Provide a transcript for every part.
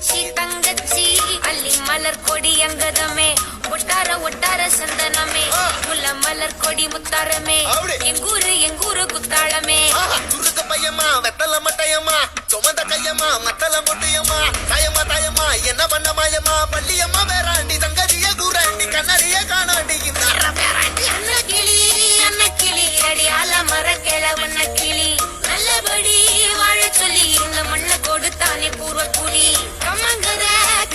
பூச்சி தங்கச்சி அள்ளி மலர் கொடி அங்கதமே ஒட்டார ஒட்டார சந்தனமே முல்ல மலர் கொடி முத்தாரமே எங்கூரு குத்தாளமே சுருக்க பையம்மா வெத்தல மட்டையம்மா சுமந்த கையம்மா மத்தல மொட்டையம்மா தாயம்மா தாயம்மா என்ன பண்ண மாயம்மா பள்ளியம்மா வேறாண்டி தங்கதிய கூறாண்டி கண்ணடிய காணாண்டி அன்ன கிளி அடியால மர கிழவண்ண கிளி நல்லபடி வாழ சொல்லி இந்த மண்ணை கொடுத்தானே பூர்வ குடி கம்மங்கர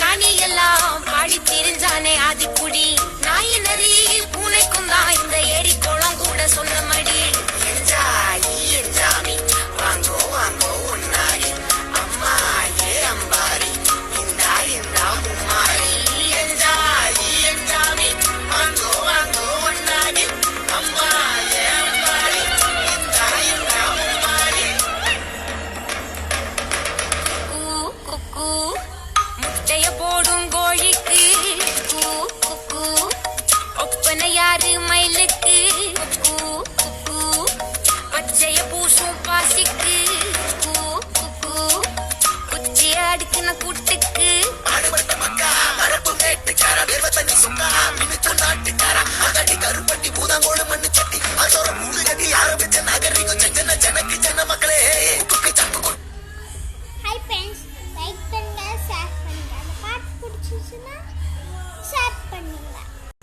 காணி எல்லாம் பாடி திரிஞ்சானே ஆதிக்குடி நாய் நரி பூனைக்கும் தான் இந்த ஏரி குளம் கூட சொந்தமடி என்ஜாமி வாங்கோ வாங்கோ ஒன்னாரி அம்மா ஏ அம்பாரி இந்தா இந்தா மும்மாரி என்ஜாமி வாங்கோ வாங்கோ ஒன்னாரி அம்மா ஏ அம்பாரி இந்தா இந்தா மும்மாரி குக்கு முட்டைய போடும் கோழிக்கு குக்கு ஒப்பனை யாரு மயிலுக்கு குக்கு பச்சைய பூசும் பாசிக்கு குச்சி அடுக்குன கூட்டுக்கு ஆடுபட்ட மக்கா மரப்பு கேட்டுக்கார வேர்வ தண்ணி சுக்கா மினுக்கு நாட்டுக்கார அகட்டி கருப்பட்டி பூதாங்கோடு மண்ணு சட்டி அதோட மூடு கட்டி ஆரம்பிச்ச நகரிக்கும் செஞ்சன ஜனக்கு ஜன மக்களே குக்கு சக்கு ஹாய் ஃப்ரெண்ட்ஸ் லைக் பண்ணுங்க ஷேர் பண்ணுங்க அந்த பாட்டு பிடிச்சிச்சுன்னா